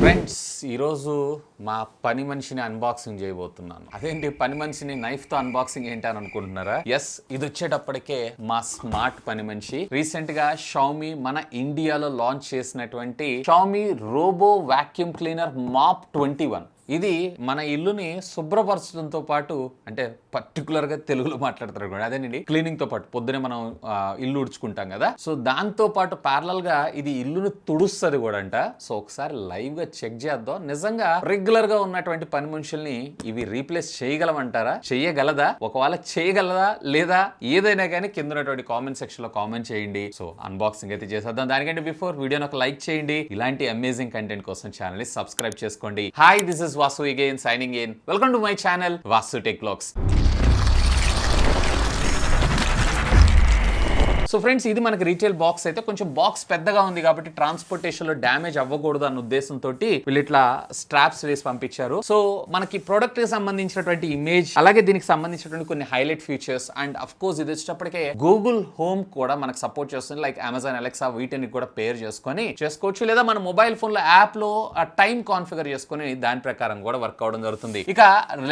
Friends, ఈరోజు మా పని మనిషిని అన్బాక్సింగ్ చేయబోతున్నాను. అదేంటి పని మనిషిని నైఫ్ తో అన్బాక్సింగ్ ఏంటి అని అనుకుంటున్నారా? ఎస్, ఇది వచ్చేటప్పటికే మా స్మార్ట్ పని మనిషి. రీసెంట్ గా Xiaomi మన ఇండియాలో లాంచ్ చేసినటువంటి Xiaomi robo vacuum cleaner mop 21. ఇది మన ఇల్లుని శుభ్రపరచడంతో పాటు, అంటే పర్టికులర్ గా తెలుగులో మాట్లాడతారు కూడా, అదేనండి క్లీనింగ్ తో పాటు పొద్దునే మనం ఇల్లు ఉడుచుకుంటాం కదా, సో దాంతో పాటు ప్యారలల్ గా ఇది ఇల్లుని తుడుస్తుంది కూడా అంట. సో ఒకసారి లైవ్ గా చెక్ చేద్దాం. నిజంగా రెగ్యులర్ గా ఉన్నటువంటి పని మనుషుల్ని ఇవి రీప్లేస్ చేయగలమంటారా? చేయగలదా? ఒకవేళ చేయగలదా లేదా ఏదైనా కానీ కింద ఉన్నటువంటి కామెంట్ సెక్షన్ లో కామెంట్ చేయండి. సో అన్బాక్సింగ్ అయితే చేసేద్దాం. దానికంటే బిఫోర్ వీడియోని ఒక లైక్ చేయండి. ఇలాంటి అమేజింగ్ కంటెంట్ కోసం ఛానల్ ని సబ్స్క్రైబ్ చేసుకోండి. Hi, this is Vasu again signing in. Welcome to my channel Vasu Tech Vlogs. So friends, ఇది మనకి రీటైల్ బాక్స్ అయితే కొంచెం బాక్స్ పెద్దగా ఉంది కాబట్టి ట్రాన్స్పోర్టేషన్ లో డ్యామేజ్ అవ్వకూడదు అన్న ఉద్దేశంతో వీళ్ళు ఇట్లా స్ట్రాప్స్ వేసి పంపించారు. సో మనకి ప్రొడక్ట్ కి సంబంధించినటువంటి ఇమేజ్, అలాగే దీనికి సంబంధించినటువంటి కొన్ని highlight features, and of course ఇది వచ్చేటప్పటికే గూగుల్ హోమ్ కూడా మనకు సపోర్ట్ చేస్తుంది. లైక్ అమెజాన్ అలెక్సా, వీటిని కూడా పేర్ చేసుకోవచ్చు, లేదా మన మొబైల్ ఫోన్ లో యాప్ లో టైం కాన్ఫిగర్ చేసుకుని దాని ప్రకారం కూడా వర్క్ అవడం జరుగుతుంది. ఇక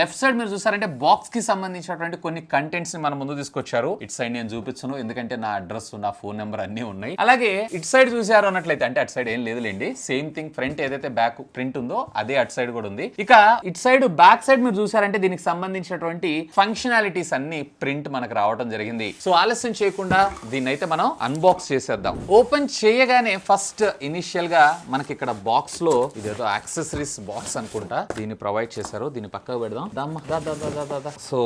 లెఫ్ట్ సైడ్ మీరు చూసారంటే బాక్స్ కి సంబంధించినటువంటి కొన్ని కంటెంట్స్ ని మన ముందు తీసుకొచ్చారు. ఇట్ సైడ్ నేను చూపించను, ఎందుకంటే నా అడ్రస్, నా ఫోన్ నెంబర్ అన్ని ఉన్నాయి. అలాగే ఇటు సైడ్ చూసారు అన్నట్లయితే, అంటే అటు సైడ్ ఏం లేదులేండి, సేమ్ థింగ్. ఫ్రంట్ ఏదైతే బ్యాక్ ప్రింట్ ఉందో అదే అటు సైడ్ కూడా ఉంది. ఇక ఇటు సైడ్ బ్యాక్ సైడ్ మీరు చూసారంటే దీనికి సంబంధించినటువంటి ఫంక్షనాలిటీస్ అన్ని ప్రింట్ మనకు రావడం జరిగింది. సో ఆలస్యం చేయకుండా దీన్ని అయితే మనం అన్బాక్స్ చేసేద్దాం. ఓపెన్ చేయగానే ఫస్ట్ ఇనిషియల్ గా మనకి ఇక్కడ బాక్స్ లో ఇదేదో యాక్సెసరీస్ బాక్స్ అనుకుంటా దీన్ని ప్రొవైడ్ చేశారు. దీన్ని పక్కకు పెడదాం. సో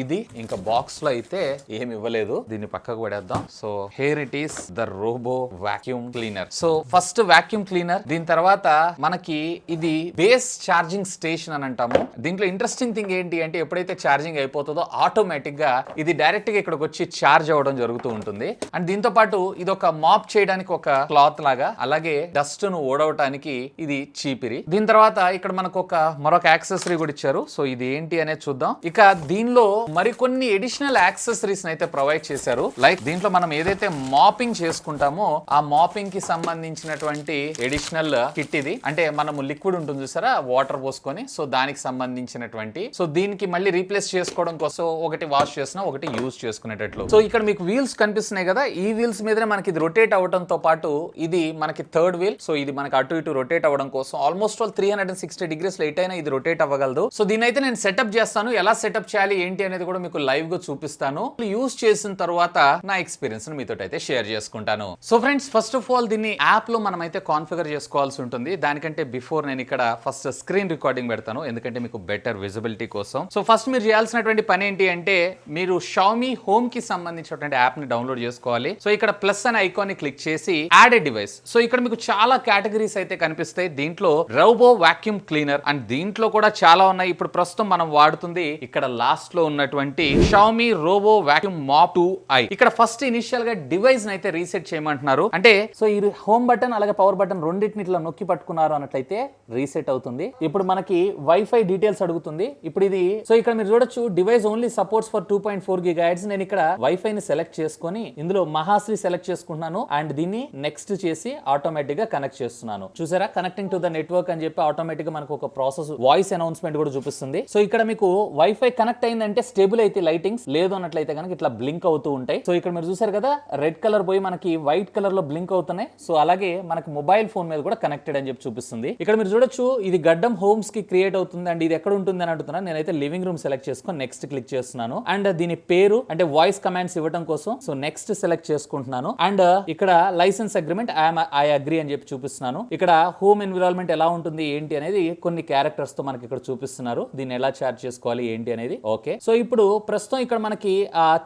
ఇది ఇంకా బాక్స్ లో అయితే ఏమి ఇవ్వలేదు, దీన్ని పక్కకు పెడేద్దాం. So here it is, the robo vacuum cleaner. So first vacuum cleaner, దీని తర్వాత మనకి ఇది బేస్ ఛార్జింగ్ స్టేషన్ అని అంటాము. దీంట్లో ఇంట్రెస్టింగ్ థింగ్ ఏంటి అంటే, ఎప్పుడైతే ఛార్జింగ్ అయిపోతుందో ఆటోమేటిక్ గా ఇది డైరెక్ట్ గా ఇక్కడికి వచ్చి ఛార్జ్ అవ్వడం జరుగుతూ ఉంటుంది. అండ్ దీంతో పాటు ఇది ఒక మాప్ చేయడానికి ఒక క్లాత్ లాగా, అలాగే డస్ట్ ను ఓడవటానికి ఇది చీపిరి. దీని తర్వాత ఇక్కడ మనకు మరొక యాక్సెసరీ కూడా ఇచ్చారు. సో ఇది ఏంటి అనేది చూద్దాం. ఇక దీనిలో మరికొన్ని ఎడిషనల్ యాక్సెసరీస్ అయితే ప్రొవైడ్ చేశారు. లైక్ దీంట్లో మనం ఏదైతే మాపింగ్ చేసుకుంటామో ఆ మాపింగ్ కి సంబంధించినటువంటి ఎడిషనల్ కిట్ ఇది. అంటే మనము లిక్విడ్ ఉంటుంది చూసారా, వాటర్ పోసుకొని, సో దానికి సంబంధించినటువంటి, సో దీనికి మళ్ళీ రీప్లేస్ చేసుకోవడం కోసం ఒకటి వాష్ చేసిన, ఒకటి యూజ్ చేసుకునేటట్లు. సో ఇక్కడ మీకు వీల్స్ కనిపిస్తున్నాయి కదా, ఈ వీల్స్ మీదనే మనకి ఇది రొటేట్ అవ్వడంతో పాటు ఇది మనకి థర్డ్ వీల్. సో ఇది మనకి అటు ఇటు రొటేట్ అవ్వడం కోసం ఆల్మోస్ట్ 360 డిగ్రీస్ లో ఎటైనా ఇది రొటేట్ అవ్వగలదు. సో దీని అయితే నేను సెటప్ చేస్తాను. ఎలా సెటప్ చేయాలి ఏంటి అనేది కూడా మీకు లైవ్ గా చూపిస్తాను. యూజ్ చేసిన తర్వాత నా ఎక్స్పీరియన్స్ మీతో అయితే షేర్ చేసుకుంటాను. So friends, first of all దీన్ని యాప్ లో మనం అయితే కాన్ఫిగర్ చేసుకోవాల్సి ఉంటుంది. దానికంటే బిఫోర్ నేను ఇక్కడ ఫస్ట్ స్క్రీన్ రికార్డింగ్ పెడతాను, ఎందుకంటే మీకు బెటర్ విజిబిలిటీ కోసం. సో ఫస్ట్ మీరు చేయాల్సినటువంటి పని ఏంటి అంటే, మీరు Xiaomi హోమ్ కి సంబంధించినటువంటి యాప్ ని డౌన్లోడ్ చేసుకోవాలి. సో ఇక్కడ ప్లస్ అనే ఐకాన్ ని క్లిక్ చేసి యాడ్ ఏ డివైస్. సో ఇక్కడ మీకు చాలా కేటగిరీస్ అయితే కనిపిస్తాయి. దీంట్లో రోబో వాక్యూమ్ క్లీనర్, అండ్ దీంట్లో కూడా చాలా ఉన్నాయి. ఇప్పుడు ప్రస్తుతం మనం వాడుతుంది ఇక్కడ లాస్ట్ లో ఉన్నటువంటి Xiaomi robo vacuum mop 2i. ఇక్కడ ఫస్ట్ ఇనిషియల్ గా డివైస్ అయితే రీసెట్ చేయమంటున్నారు. అంటే సో ఈ హోమ్ బటన్ అలాగే పవర్ బటన్ రెండింటిని ఇట్లా నొక్కి పట్టుకున్నారు అన్నట్లయితే రీసెట్ అవుతుంది. ఇప్పుడు మనకి వైఫై డీటెయిల్స్ అడుగుతుంది. ఇప్పుడు ఇది, సో ఇక్కడ మీరు చూడొచ్చు, device only supports for 2.4 GHz. నేను ఇక్కడ వైఫై ని సెలెక్ట్ చేసుకొని ఇందులో మహాశ్రీ సెలెక్ట్ చేసుకుంటున్నాను. అండ్ దీన్ని నెక్స్ట్ చేసి ఆటోమేటిక్ గా కనెక్ట్ చేస్తున్నాను. చూసారా, కనెక్టింగ్ టు ద నెట్వర్క్ అని చెప్పి ఆటోమేటిక్ గా మనకు ఒక ప్రాసెస్ వాయిస్ అనౌన్స్మెంట్ కూడా చూపిస్తుంది. సో ఇక్కడ మీకు వైఫై కనెక్ట్ అయిందంటే స్టేబుల్ అయితే లైటింగ్స్, లేదు అన్నట్లయితే కనుక ఇట్లా బ్లింక్ అవుతూ ఉంటాయి. సో ఇక్కడ మీరు చూసారు కదా, రెడ్ కలర్ పోయి మనకి వైట్ కలర్ లో బ్లింక్ అవుతున్నాయి. సో అలాగే మనకి మొబైల్ ఫోన్ మీద కూడా కనెక్టెడ్ అని చెప్పి చూపిస్తుంది. ఇక్కడ మీరు చూడొచ్చు, ఇది గడ్డం హోమ్స్ కి క్రియేట్ అవుతుంది. అండ్ ఇది ఎక్కడ ఉంటుంది అని అంటున్నాను. నేనైతే లివింగ్ రూమ్ సెలెక్ట్ చేసుకొని నెక్స్ట్ క్లిక్ చేస్తున్నాను. అండ్ దీని పేరు అంటే వాయిస్ కమాండ్స్ ఇవ్వడం కోసం సో నెక్స్ట్ సెలెక్ట్ చేసుకుంటున్నాను. అండ్ ఇక్కడ లైసెన్స్ అగ్రిమెంట్ ఐ అగ్రీ అని చెప్పి చూపిస్తున్నాను. ఇక్కడ హోమ్ ఎన్విరాన్మెంట్ ఎలా ఉంటుంది ఏంటి అనేది కొన్ని క్యారెక్టర్స్ తో మనకి ఇక్కడ చూపిస్తున్నారు. దీన్ని ఎలా చార్జ్ చేసుకోవాలి ఏంటి అనేది. ఓకే, సో ఇప్పుడు ప్రస్తుతం ఇక్కడ మనకి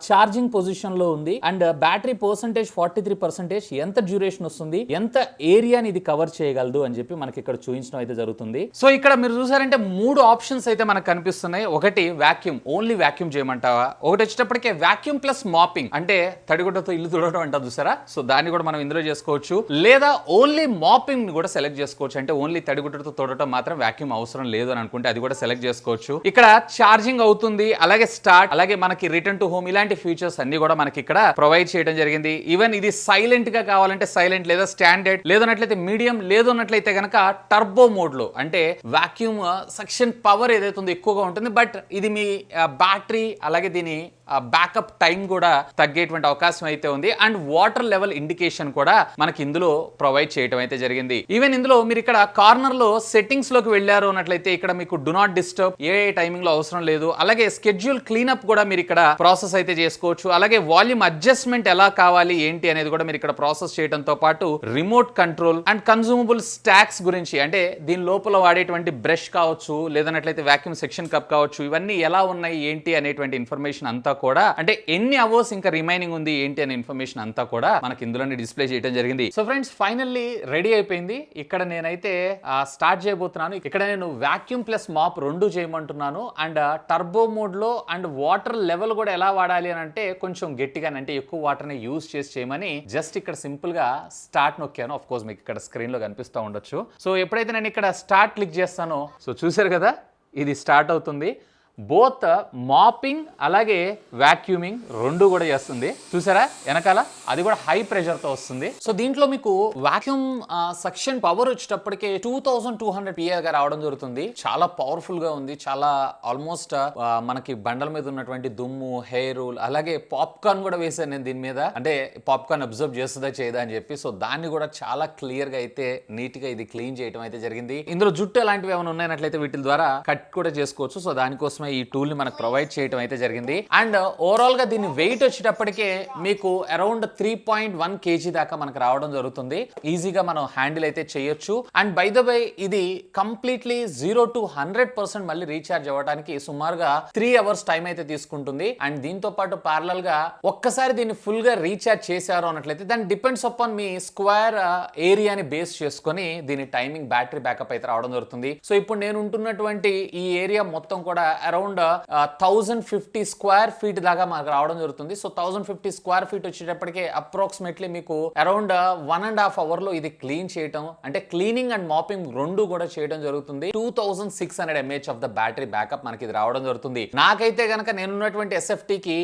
ఛార్జింగ్ పొజిషన్ లో ఉంది. అండ్ బ్యాటరీ పర్సెంటేజ్ 43%, ఎంత డ్యూరేషన్ వస్తుంది, ఎంత ఏరియాని ఇది కవర్ చేయగలదు అని చెప్పి మనకి ఇక్కడ చూపించడం అయితే జరుగుతుంది. సో ఇక్కడ మీరు చూసారంటే 3 ఆప్షన్స్ అయితే మనకు కనిపిస్తున్నాయి. ఒకటి వాక్యూమ్, ఓన్లీ వాక్యూమ్ చేయమంటావా, ఒకటి వచ్చేటప్పటికే వాక్యూమ్ ప్లస్ మాపింగ్, అంటే తడిగుడ్డతో ఇల్లు తుడవడం అంటారు చూసారా, సో దాన్ని కూడా మనం ఇందులో చేసుకోవచ్చు. లేదా ఓన్లీ మాపింగ్ కూడా సెలెక్ట్ చేసుకోవచ్చు. అంటే ఓన్లీ తడిగుడ్డతో తోడటం మాత్రం వాక్యూమ్ అవసరం లేదు అని అనుకుంటే అది కూడా సెలెక్ట్ చేసుకోవచ్చు. ఇక్కడ ఛార్జింగ్ అవుతుంది, అలాగే స్టార్ట్, అలాగే మనకి రిటర్న్ టు హోమ్, ఇలాంటి ఫీచర్స్ అన్ని కూడా మనకి ఇక్కడ ప్రొవైడ్ చేయడం జరిగింది. ఈవెన్ ఇది సైలెంట్ గా కావాలంటే సైలెంట్, లేదా స్టాండర్డ్, లేదన్నట్లయితే మీడియం, లేదన్నట్లయితే గనక టర్బో మోడ్ లో, అంటే వాక్యూమ్ సక్షన్ పవర్ ఏదైతే ఉందో ఎక్కువగా ఉంటుంది. బట్ ఇది మీ బ్యాటరీ అలాగే దీని బ్యాకప్ టైం కూడా తగ్గేటువంటి అవకాశం అయితే ఉంది. అండ్ వాటర్ లెవెల్ ఇండికేషన్ కూడా మనకి ఇందులో ప్రొవైడ్ చేయడం అయితే జరిగింది. ఈవెన్ ఇందులో మీరు ఇక్కడ కార్నర్ లో సెట్టింగ్స్ లోకి వెళ్ళారు అన్నట్లయితే ఇక్కడ మీకు do not disturb A timing లో అవసరం లేదు. అలాగే స్కెడ్యూల్ క్లీనప్ కూడా మీరు ఇక్కడ ప్రాసెస్ అయితే చేసుకోవచ్చు. అలాగే వాల్యూమ్ అడ్జస్ట్మెంట్ ఎలా కావాలి ఏంటి అనేది కూడా మీరు ఇక్కడ ప్రాసెస్ చేయడంతో పాటు remote control and consumable stocks గురించి, అంటే దీని లోపల వాడేటువంటి బ్రష్ కావచ్చు, లేదన్నట్లయితే వాక్యూమ్ సెక్షన్ కప్ కావచ్చు, ఇవన్నీ ఎలా ఉన్నాయి ఏంటి అనేటువంటి ఇన్ఫర్మేషన్ అంతా కూడా, అంటే ఎన్ని అవర్స్ ఇంకా రిమైనింగ్ ఉంది ఏంటి అనే ఇన్ఫర్మేషన్ అంతా కూడా మనకి ఇందులోనే డిస్ప్లే చేయడం జరిగింది. సో ఫ్రెండ్స్, ఫైనల్లీ రెడీ అయిపోయింది. ఇక్కడ నేనైతే స్టార్ట్ చేయబోతున్నాను. ఇక్కడ నేను వాక్యూమ్ ప్లస్ మాప్ రెండు చేయమంటున్నాను. అండ్ టర్బో మోడ్ లో అండ్ వాటర్ లెవెల్ కూడా ఎలా వాడాలి అని అంటే కొంచెం గట్టిగా, అంటే ఎక్కువ వాటర్ ని యూజ్ చేసి చేయమని జస్ట్ ఇక్కడ సింపుల్ గా స్టార్ట్ నొక్కాను. ఆఫ్ కోర్స్ మీకు ఇక్కడ స్క్రీన్ లో కనిపిస్తూ ఉండొచ్చు. సో ఎప్పుడైతే నేను ఇక్కడ స్టార్ట్ క్లిక్ చేస్తానో, సో చూసారు కదా ఇది స్టార్ట్ అవుతుంది. బోత్ మాపింగ్ అలాగే వాక్యూమింగ్ రెండు కూడా చేస్తుంది. చూసారా వెనకాల, అది కూడా హై ప్రెషర్ తో వస్తుంది. సో దీంట్లో మీకు వాక్యూమ్ సక్షన్ పవర్ వచ్చేటప్పటికే 2200 PA గా రావడం జరుగుతుంది. చాలా పవర్ఫుల్ గా ఉంది. చాలా ఆల్మోస్ట్ మనకి బండల మీద ఉన్నటువంటి దుమ్ము, హెయిర్, అలాగే పాప్కార్న్ కూడా వేసాను నేను దీని మీద, అంటే పాప్కార్న్ అబ్జర్వ్ చేస్తుందా చేయదా అని చెప్పి. సో దాన్ని కూడా చాలా క్లియర్ గా అయితే నీట్ గా ఇది క్లీన్ చేయడం అయితే జరిగింది. ఇందులో జుట్టు అలాంటివి ఏమైనా ఉన్నాయన్నట్లయితే వీటి ద్వారా కట్ కూడా చేసుకోవచ్చు. సో దానికోసం ఈ టూల్ ని మనకు ప్రొవైడ్ చేయడం అయితే జరిగింది. అండ్ ఓవరాల్ గా దీని వెయిట్ వచ్చేటప్పటికే మీకు అరౌండ్ 3.1 kg దాకా మనకు రావడం జరుగుతుంది. ఈజీగా మనం హ్యాండిల్ అయితే చేయొచ్చు. అండ్ బై ద వే ఇది కంప్లీట్లీ 0 to 100% మళ్ళీ రీఛార్జ్ అవ్వడానికి సుమారుగా 3 hours టైం అయితే తీసుకుంటుంది. అండ్ దీంతో పాటు ప్యారలల్ గా ఒక్కసారి దీన్ని ఫుల్ గా రీఛార్జ్ చేశారు అన్నట్లయితే దాని డిపెండ్స్ అపాన్ మీ స్క్వేర్ ఏరియాని బేస్ చేసుకొని దీని టైమింగ్ బ్యాటరీ బ్యాకప్ అయితే రావడం జరుగుతుంది. సో ఇప్పుడు నేను ఉంటున్నటువంటి ఈ ఏరియా మొత్తం కూడా అరౌండ్ 1050 స్క్వేర్ ఫీట్ దాకా మనకు రావడం జరుగుతుంది. సో 1050 స్క్వేర్ ఫీట్ వచ్చేటప్పటికే అప్రాక్సిమేట్లీ మీకు అరౌండ్ 1.5 hour లో ఇది క్లీన్ చేయటం, అంటే క్లీనింగ్ అండ్ మాపింగ్ రెండు కూడా చేయడం జరుగుతుంది. 2600 mAh of the battery backup మనకి ఇది రావడం జరుగుతుంది. నాకైతే గనక నేనున్నటువంటి ఎస్ఎఫ్టీకి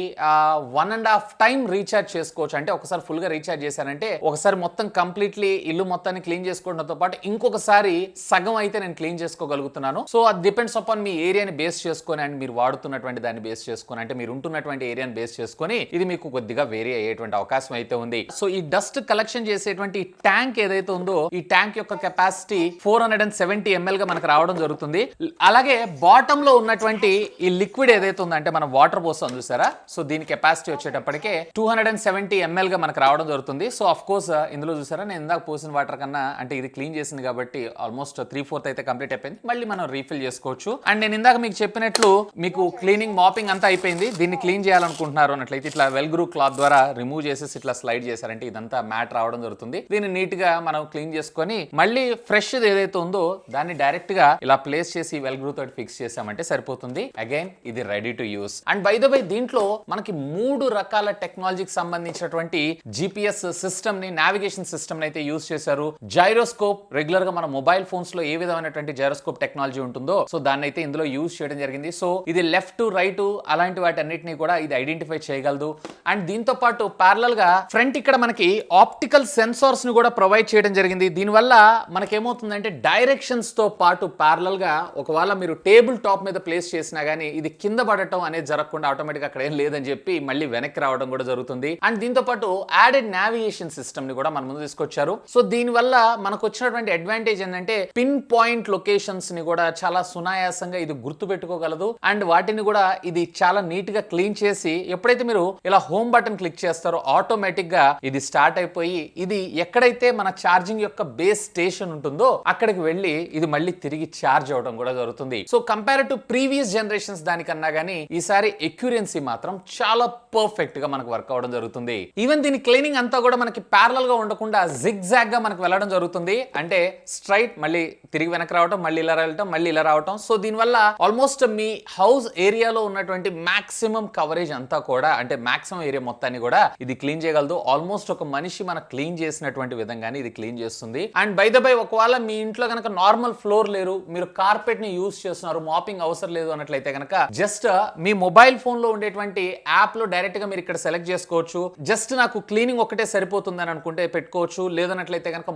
1.5 టైం రీఛార్జ్ చేసుకోవచ్చు. అంటే ఒకసారి ఫుల్ గా రీఛార్జ్ చేశానంటే ఒకసారి మొత్తం కంప్లీట్లీ ఇల్లు మొత్తాన్ని క్లీన్ చేసుకోవడంతో పాటు ఇంకొకసారి సగం అయితే నేను క్లీన్ చేసుకోగలుగుతున్నాను. సో అది డిపెండ్స్ అపాన్ మీ ఏరియాని బేస్ చేసుకొని అండ్ మీరు వాడుతున్నటువంటి దాన్ని బేస్ చేసుకొని, అంటే మీరు ఉంటున్నటువంటి ఏరియాని బేస్ చేసుకొని ఇది మీకు కొద్దిగా వేరీ అయ్యేటువంటి అవకాశం అయితే ఉంది. సో ఈ డస్ట్ కలెక్షన్ చేసేటువంటి ట్యాంక్ ఏదైతే ఉందో ఈ ట్యాంక్ యొక్క కెపాసిటీ 470 ml గా మనకు రావడం జరుగుతుంది. అలాగే బాటమ్ లో ఉన్నటువంటి ఈ లిక్విడ్ ఏదైతే ఉందో, అంటే మనం వాటర్ పోస్తాం చూసారా, సో దీని కెపాసిటీ వచ్చేటప్పటికే 270 ml గా మనకు రావడం జరుగుతుంది. సో ఆఫ్ కోర్స్ ఇందులో చూసారా నేను ఇందాక పోసిన వాటర్ కన్నా, అంటే ఇది క్లీన్ చేసింది కాబట్టి ఆల్మోస్ట్ 3/4 అయితే కంప్లీట్ అయిపోయింది. మళ్ళీ మనం రీఫిల్ చేసుకోవచ్చు. అండ్ నేను ఇందాక మీకు చెప్పినట్లు మీకు క్లీనింగ్ మాపింగ్ అంతా అయిపోయింది. దీన్ని క్లీన్ చేయాలనుకుంటున్నారు అన్నట్లయితే ఇట్లా వెల్గ్రూ క్లాత్ ద్వారా రిమూవ్ చేసేసి ఇట్లా స్లైడ్ చేశారంటే ఇదంతా మ్యాట్ రావడం జరుగుతుంది. దీన్ని నీట్ గా మనం క్లీన్ చేసుకొని మళ్ళీ ఫ్రెష్ ఏదైతే ఉందో దాన్ని డైరెక్ట్ గా ఇలా ప్లేస్ చేసి వెల్గ్రూ తోటి ఫిక్స్ చేసామంటే సరిపోతుంది. అగైన్ ఇది ready to use. And by the way దీంట్లో మనకి 3 రకాల టెక్నాలజీకి సంబంధించినటువంటి జిపిఎస్ సిస్టమ్ ని, నావిగేషన్ సిస్టమ్ ని అయితే యూస్ చేశారు. జైరోస్కోప్, రెగ్యులర్ గా మన మొబైల్ ఫోన్స్ లో ఏ విధమైనటువంటి జైరోస్కోప్ టెక్నాలజీ ఉంటుందో సో దాన్ని అయితే ఇందులో యూస్ చేయడం జరిగింది. సో ఇది లెఫ్ట్ టు రైట్ అలాంటి వాటి అన్నిటిని కూడా ఇది ఐడెంటిఫై చేయగలదు. అండ్ దీంతో పాటు ప్యారలల్ గా ఫ్రంట్ ఇక్కడ మనకి ఆప్టికల్ సెన్సార్స్ ని కూడా ప్రొవైడ్ చేయడం జరిగింది. దీనివల్ల మనకేమవుతుందంటే డైరెక్షన్స్ తో పాటు ప్యారలల్ గా ఒకవేళ మీరు టేబుల్ టాప్ మీద ప్లేస్ చేసినా గానీ ఇది కింద పడటం అనేది జరగకుండా ఆటోమేటిక్ అక్కడ ఏం లేదని చెప్పి మళ్ళీ వెనక్కి రావడం కూడా జరుగుతుంది. అండ్ దీంతో పాటు యాడెడ్ నావిగేషన్ సిస్టమ్ ని కూడా మన ముందు తీసుకొచ్చారు. సో దీనివల్ల మనకు వచ్చినటువంటి అడ్వాంటేజ్ ఏంటంటే పిన్ పాయింట్ లొకేషన్స్ ని కూడా చాలా సునాయాసంగా ఇది గుర్తు పెట్టుకోగలదు. అండ్ వాటిని కూడా ఇది చాలా నీట్ గా క్లీన్ చేసి ఎప్పుడైతే మీరు ఇలా హోమ్ బటన్ క్లిక్ చేస్తారో ఆటోమేటిక్ గా ఇది స్టార్ట్ అయిపోయి ఇది ఎక్కడైతే మన ఛార్జింగ్ యొక్క బేస్ స్టేషన్ ఉంటుందో అక్కడికి వెళ్ళి ఇది మళ్ళీ తిరిగి ఛార్జ్ అవడం కూడా జరుగుతుంది. So compare to previous generations దానికన్నా గానీ ఈసారి ఎక్యురెన్సీ మాత్రం చాలా పర్ఫెక్ట్ గా మనకు వర్క్ అవడం జరుగుతుంది. ఈవెన్ దీని క్లీనింగ్ అంతా కూడా మనకి ప్యారలల్ గా ఉండకుండా జిగ్ జాగ్ గా మనకు వెళ్ళడం జరుగుతుంది. అంటే స్ట్రైట్ మళ్ళీ తిరిగి వెనక్కి రావడం, మళ్ళీ ఇలా వెళ్ళటం, మళ్ళీ ఇలా రావటం. సో దీనివల్ల ఆల్మోస్ట్ మీ హౌస్ ఏరియాలో ఉన్నటువంటి మాక్సిమం కవరేజ్ అంతా కూడా, అంటే మాక్సిమం ఏరియా మొత్తాన్ని కూడా ఇది క్లీన్ చేయగలదు. ఆల్మోస్ట్ ఒక మనిషి మన క్లీన్ చేసినటువంటి విధంగానే ఇది క్లీన్ చేస్తుంది. అండ్ బై ద బై, ఒకవేళ మీ ఇంట్లో కనుక నార్మల్ ఫ్లోర్ లేరు, మీరు కార్పెట్ ని యూజ్ చేస్తున్నారు, మాపింగ్ అవసరం లేదు అన్నట్లయితే కనుక జస్ట్ మీ మొబైల్ ఫోన్ లో ఉండేటువంటి యాప్ లో డైరెక్ట్ గా మీరు ఇక్కడ సెలెక్ట్ చేసుకోవచ్చు. జస్ట్ నాకు క్లీనింగ్ ఒకటే సరిపోతుంది అని అనుకుంటే పెట్టుకోవచ్చు. లేదన్నట్లయితే కనుక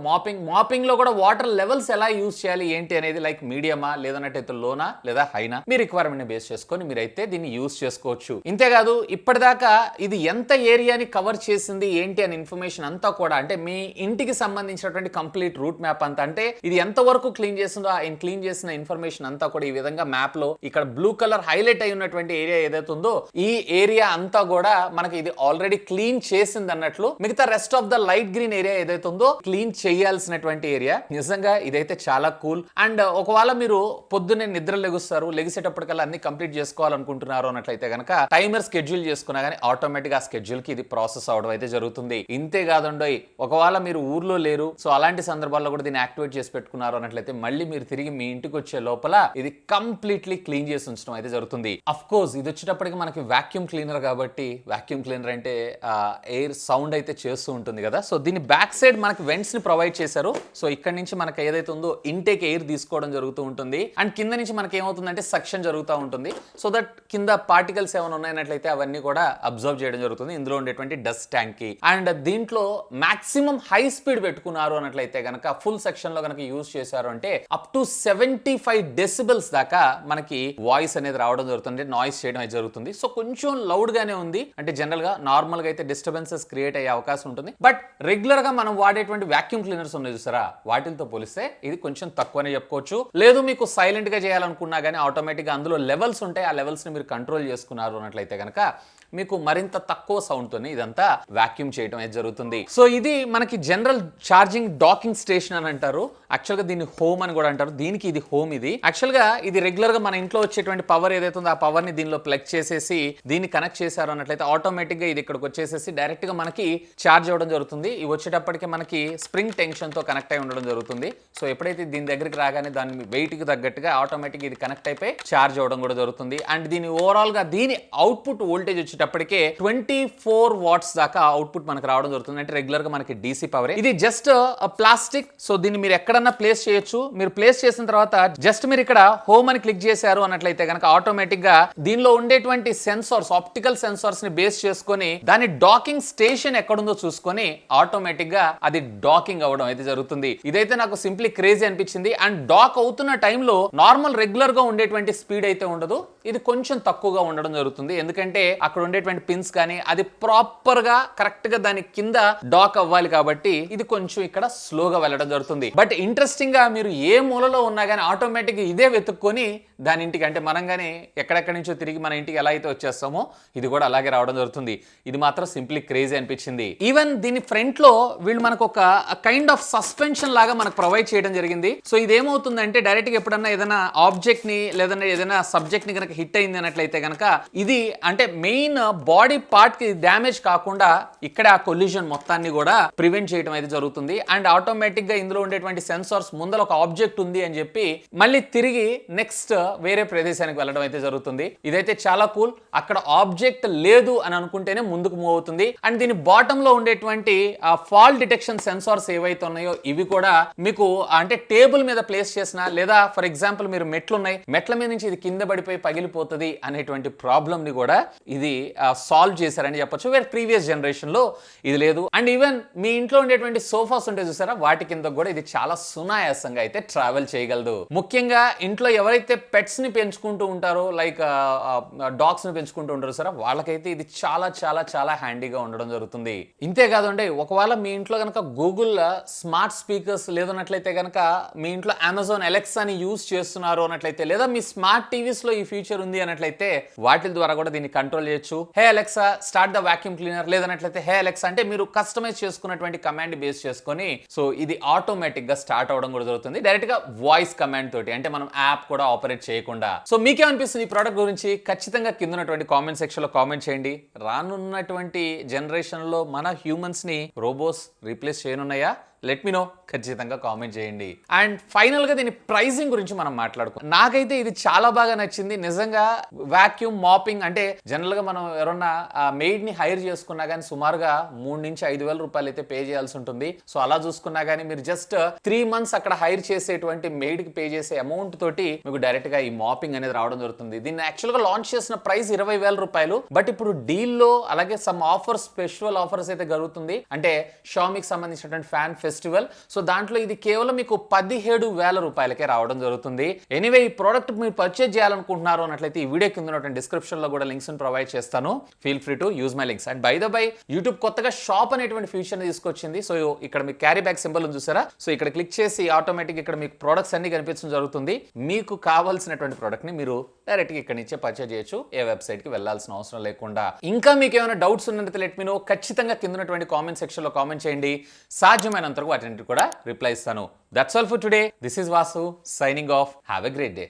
మాపింగ్ లో కూడా వాటర్ లెవెల్స్ ఎలా యూజ్ చేయాలి ఏంటి అనేది, లైక్ మీడియమా లేదన్నట్టయితే లోనా లేదా హైనా, మీ రిక్వైర్మెంట్ ని బేస్ చేసుకొని మీరైతే దీన్ని యూజ్ చేసుకోవచ్చు. ఇంతేకాదు, ఇప్పటిదాకా ఇది ఎంత ఏరియాని కవర్ చేసింది ఏంటి అనే ఇన్ఫర్మేషన్ అంతా కూడా, అంటే మీ ఇంటికి సంబంధించినటువంటి కంప్లీట్ రూట్ మ్యాప్ అంతా, అంటే ఇది ఎంత వరకు క్లీన్ చేసిందో ఆ క్లీన్ చేసిన ఇన్ఫర్మేషన్ అంతా కూడా ఈ విధంగా మ్యాప్ లో ఇక్కడ బ్లూ కలర్ హైలైట్ అయి ఉన్నటువంటి ఏరియా ఏదైతే ఉందో ఈ ఏరియా అంతా కూడా మనకి ఇది ఆల్రెడీ క్లీన్ చేసింది అన్నట్లు. మిగతా rest of the light green area ఏదైతే ఉందో క్లీన్ చేయాల్సినటువంటి ఏరియా. నిజంగా ఇదైతే చాలా కూల్. అండ్ ఒకవేళ మీరు పొద్దున్నే నిద్ర లెగుస్తారు, లెగిసేటప్పటికల్లా అన్ని కంప్లీట్ చేసుకోవాలనుకుంటున్నారు అన్నట్లయితే కనుక టైమర్ స్కెడ్యూల్ చేసుకున్నా కానీ ఆటోమేటిక్ ఆ స్కెడ్యూల్ కి ఇది ప్రాసెస్ అవడం అయితే జరుగుతుంది. ఇంతే కాదండి, ఒకవేళ మీరు ఊర్లో లేరు, సో అలాంటి సందర్భాల్లో కూడా దీన్ని యాక్టివేట్ చేసి పెట్టుకున్నారు అన్నట్లయితే మళ్ళీ మీరు తిరిగి మీ ఇంటికి వచ్చే లోపల ఇది కంప్లీట్లీ క్లీన్ చేసి ఉంచడం అయితే జరుగుతుంది. అఫ్ కోర్స్ ఇది వచ్చేటప్పటికి మనకి వాక్యూమ్ క్లీనర్ కాబట్టి, వాక్యూమ్ క్లీనర్ అంటే ఎయిర్ సౌండ్ అయితే చేస్తూ ఉంటుంది కదా. సో దీని బ్యాక్ సైడ్ మనకి వెంట్స్ ని ప్రొవైడ్ చేశారు. సో ఇక్కడ నుంచి మనకి ఏదైతే ఉందో ఇంటేక్ ఎయిర్ తీసుకోవడం జరుగుతూ ఉంటుంది. అండ్ కింద నుంచి మనకి ఏమవుతుందంటే సక్షన్ జరుగుతూ ఉంటుంది. సో దట్ కింద పార్టికల్స్ ఏమైనా ఉన్నాయన్నట్లయితే అవన్నీ కూడా అబ్జర్వ్ చేయడం జరుగుతుంది ఇందులో ఉండేటువంటి డస్ట్ ట్యాంక్ కి. అండ్ దీంట్లో మాక్సిమం హై స్పీడ్ పెట్టుకున్నారు అన్నట్లయితే కనుక, ఫుల్ సెక్షన్ లో కనుక యూజ్ చేశారు అంటే అప్ టు 75 డెసిబెల్స్ దాకా మనకి వాయిస్ అనేది రావడం జరుగుతుంది, నాయిస్ చేయడం అయితే జరుగుతుంది. సో కొంచెం లౌడ్ గానే ఉంది. అంటే జనరల్ గా నార్మల్ గా అయితే డిస్టర్బెన్సెస్ క్రియేట్ అయ్యే అవకాశం ఉంటుంది. బట్ రెగ్యులర్ గా మనం వాడేటువంటి వాక్యూమ్ క్లీనర్స్ ఉన్నాయి చూసారా, వాటితో పోలిస్తే ఇది కొంచెం తక్కువనే చెప్పుకోవచ్చు. లేదు మీకు సైలెంట్ గా చేయాలనుకున్నా కానీ ఆటోమేటిక్ గా అందులో లెవెల్స్ ఉంటాయి, ఆ లెవెల్స్ ని మీరు కంట్రోల్ చేసుకున్నారు అన్నట్లయితే కనుక మీకు మరింత తక్కువ సౌండ్ తోనే ఇదంతా వాక్యూమ్ చేయడం అయితే జరుగుతుంది. సో ఇది మనకి జనరల్ ఛార్జింగ్ డాకింగ్ స్టేషన్ అని అంటారు. యాక్చువల్ గా దీన్ని హోమ్ అని కూడా అంటారు. దీనికి ఇది హోమ్. ఇది యాక్చువల్ గా ఇది రెగ్యులర్ గా మన ఇంట్లో వచ్చేటువంటి పవర్ ఏదైతే ఉందో ఆ పవర్ ని దీనిలో ప్లగ్ చేసేసి దీన్ని కనెక్ట్ చేశారు అన్నట్లయితే ఆటోమేటిక్ గా ఇది ఇక్కడికి వచ్చేసేసి డైరెక్ట్ గా మనకి ఛార్జ్ అవ్వడం జరుగుతుంది. ఇవి వచ్చేటప్పటికి మనకి స్ప్రింగ్ టెన్షన్ తో కనెక్ట్ అయి ఉండడం జరుగుతుంది. సో ఎప్పుడైతే దీని దగ్గరికి రాగానే దాని వెయిట్ కి తగ్గట్టుగా ఆటోమేటిక్ ఇది కనెక్ట్ అయిపోయి ఛార్జ్ అవ్వడం కూడా జరుగుతుంది. అండ్ దీని ఓవరాల్ గా దీని అవుట్పుట్ వోల్టేజ్ వచ్చేటప్పటికే 24 వాట్స్ దాకా అవుట్పుట్ మనకు రావడం జరుగుతుంది. అంటే రెగ్యులర్ గా మనకి డీసీ పవర్. ఇది జస్ట్ ప్లాస్టిక్. సో దీన్ని మీరు ఎక్కడన్నా ప్లేస్ చేయొచ్చు. మీరు ప్లేస్ చేసిన తర్వాత జస్ట్ మీరు ఇక్కడ హోమ్ అని క్లిక్ చేశారు అన్నట్లయితే కనుక ఆటోమేటిక్ గా దీనిలో ఉండేటువంటి సెన్సార్స్, ఆప్టికల్ సెన్సార్స్ ని బేస్ చేసుకొని దాని డాకింగ్ స్టేషన్ ఎక్కడుందో చూసుకొని ఆటోమేటిక్ గా అది డాకింగ్ అవ్వడం అయితే జరుగుతుంది. ఇదైతే నాకు సింప్లీ క్రేజీ అనిపించింది. అండ్ డాక్ అవుతున్న టైంలో నార్మల్ రెగ్యులర్ గా ఉండేటువంటి స్పీడ్ అయితే ఉండదు, ఇది కొంచెం తక్కువగా ఉండడం జరుగుతుంది. ఎందుకంటే అక్కడ ఉండేటువంటి పిన్స్ కానీ అది ప్రాపర్ గా కరెక్ట్ గా దాని కింద డాక్ అవ్వాలి కాబట్టి ఇది కొంచెం ఇక్కడ స్లోగా వెళ్ళడం జరుగుతుంది. బట్ ఇంట్రెస్టింగ్ గా మీరు ఏ మూలలో ఉన్నా కానీ ఆటోమేటిక్ ఇదే వెతుక్కొని దాని ఇంటికి, అంటే మనం కానీ ఎక్కడెక్కడి నుంచో తిరిగి మన ఇంటికి ఎలా అయితే వచ్చేస్తామో ఇది కూడా అలాగే రావడం జరుగుతుంది. ఇది మాత్రం సింప్లీ క్రేజీ అనిపించింది. ఈవెన్ దీని ఫ్రంట్ లో వీళ్ళు మనకు ఒక కైండ్ ఆఫ్ సస్పెన్షన్ లాగా మనకు ప్రొవైడ్ చేయడం జరిగింది. సో ఇదేమవుతుందంటే డైరెక్ట్ గా ఎప్పుడన్నా ఏదైనా ఆబ్జెక్ట్ ని లేదంటే ఏదైనా సబ్జెక్ట్ ని కనుక హిట్ అయింది అన్నట్లయితే కనుక ఇది అంటే మెయిన్ బాడీ పార్ట్ కి డ్యామేజ్ కాకుండా ఇక్కడ ఆ కొల్లిజన్ మొత్తాన్ని కూడా ప్రివెంట్ చేయడం అయితే జరుగుతుంది. అండ్ ఆటోమేటిక్ గా ఇందులో ఉండేటువంటి సెన్సార్స్ ముందర ఒక ఆబ్జెక్ట్ ఉంది అని చెప్పి మళ్ళీ తిరిగి నెక్స్ట్ వేరే ప్రదేశానికి వెళ్ళడం అయితే జరుగుతుంది. ఇదైతే చాలా కూల్. అక్కడ ఆబ్జెక్ట్ లేదు అని అనుకుంటేనే ముందుకు మూవ్ అవుతుంది. అండ్ దీని బాటమ్ లో ఉండేటువంటి ఫాల్ డిటెక్షన్ సెన్సార్స్ ఏవైతే ఉన్నాయో ఇవి కూడా మీకు అంటే టేబుల్ మీద ప్లేస్ చేసిన లేదా ఫర్ ఎగ్జాంపుల్ మీరు మెట్లు ఉన్నాయి, మెట్ల మీద నుంచి ఇది కింద పడిపోయి పగిలిపోతుంది అనేటువంటి ప్రాబ్లమ్ ని కూడా ఇది సాల్వ్ చేశారని చెప్పొచ్చు. వేరే ప్రీవియస్ జనరేషన్ లో ఇది లేదు. అండ్ ఈవెన్ మీ ఇంట్లో ఉండేటువంటి సోఫాస్ ఉంటాయి చూసారా, వాటి కింద కూడా ఇది చాలా సునాయాసంగా అయితే ట్రావెల్ చేయగలదు. ముఖ్యంగా ఇంట్లో ఎవరైతే పెట్స్ ని పెంచుకుంటూ ఉంటారో, లైక్ డాగ్స్ ని పెంచుకుంటూ ఉంటారు సార్, వాళ్ళకైతే ఇది చాలా చాలా చాలా హ్యాండీగా ఉండడం జరుగుతుంది. ఇంతే కాదండి, ఒకవేళ మీ ఇంట్లో కనుక గూగుల్ స్మార్ట్ స్పీకర్స్ లేదన్నట్లయితే కనుక మీ ఇంట్లో అమెజాన్ అలెక్సాని యూజ్ చేస్తున్నారు అన్నట్లయితే లేదా మీ స్మార్ట్ టీవీస్ లో ఈ ఫీచర్ ఉంది అన్నట్లయితే వాటి ద్వారా కూడా దీన్ని కంట్రోల్ చేయొచ్చు. Hey Alexa start the vacuum cleaner లేదన్నట్లయితే హే అలెక్సా అంటే మీరు కస్టమైజ్ చేసుకున్నటువంటి కమాండ్ బేస్ చేసుకొని సో ఇది ఆటోమేటిక్ గా స్టార్ట్ అవడం కూడా జరుగుతుంది. డైరెక్ట్ గా వాయిస్ కమాండ్ తోటి, అంటే మనం యాప్ కూడా ఆపరేట్ చేయకుండా. సో మీకేమనిపిస్తుంది ఈ ప్రోడక్ట్ గురించి? ఖచ్చితంగా కింద ఉన్నటువంటి కామెంట్ సెక్షన్ లో కామెంట్ చేయండి. రానున్నటువంటి జనరేషన్ లో మన హ్యూమన్స్ ని రోబోస్ రీప్లేస్ చేయనున్నాయా లెట్ మీ నో, ఖచ్చితంగా కామెంట్ చేయండి. అండ్ ఫైనల్ గా దీని ప్రైసింగ్ గురించి మనం మాట్లాడుకుందాం. నాకైతే ఇది చాలా బాగా నచ్చింది నిజంగా. వాక్యూమ్ మాపింగ్ అంటే జనరల్ గా మనం ఎవరన్నా మెయిడ్ ని హైర్ చేసుకున్నా కానీ సుమారుగా 3 నుంచి 5,000 రూపాయలు అయితే పే చేయాల్సి ఉంటుంది. సో అలా చూసుకున్నా కానీ మీరు జస్ట్ 3 months అక్కడ హైర్ చేసేటువంటి మెయిడ్ కి పే చేసే అమౌంట్ తోటి మీకు డైరెక్ట్ గా ఈ మాపింగ్ అనేది రావడం జరుగుతుంది. దీన్ని యాక్చువల్ గా లాంచ్ చేసిన ప్రైస్ 20,000 రూపాయలు. బట్ ఇప్పుడు డీల్ లో అలాగే సమ్ ఆఫర్స్, స్పెషల్ ఆఫర్స్ అయితే జరుగుతుంది. అంటే షామీకి సంబంధించినటువంటి ఫ్యాన్ ఫెస్టివల్. సో దాంట్లో ఇది కేవలం మీకు 17,000 రూపాయలకే రావడం జరుగుతుంది. ఎనీవే ఈ ప్రోడక్ట్ మీరు పర్చేజ్ చేయాలనుకుంటున్నారు అన్నట్లయితే ఈ వీడియో కింద ఉన్నటువంటి డిస్క్రిప్షన్ లో కూడా లింక్స్ ప్రొవైడ్ చేస్తాను. Feel free to use my links. And by the by YouTube కొత్తగా షాప్ అనేటువంటి ఫీచర్ తీసుకొచ్చింది. సో ఇక్కడ మీకు క్యారీ బ్యాగ్ సింబల్ ఉంది చూసారా? సో ఇక్కడ క్లిక్ చేసి ఆటోమేటిక్ ఇక్కడ మీకు ప్రొడక్ట్స్ అన్ని కనిపించడం జరుగుతుంది. మీకు కావాల్సినటువంటి ప్రోడక్ట్ ని మీరు డైరెక్ట్ గా ఇక్కడ నుంచే పర్చేజ్ చేయొచ్చు, ఏ వెబ్సైట్ కి వెళ్ళాల్సిన అవసరం లేకుండా. ఇంకా మీకు ఏమైనా డౌట్స్ ఉన్నట్లయితే లెట్ మీ నో, ఖచ్చితంగా కింద ఉన్నటువంటి కామెంట్ సెక్షన్ లో కామెంట్ చేయండి. సాధ్యమైనంత వరకు వాటిని కూడా రిప్లై ఇస్తాను. That's all for today. This is Vasu signing off. Have a great day.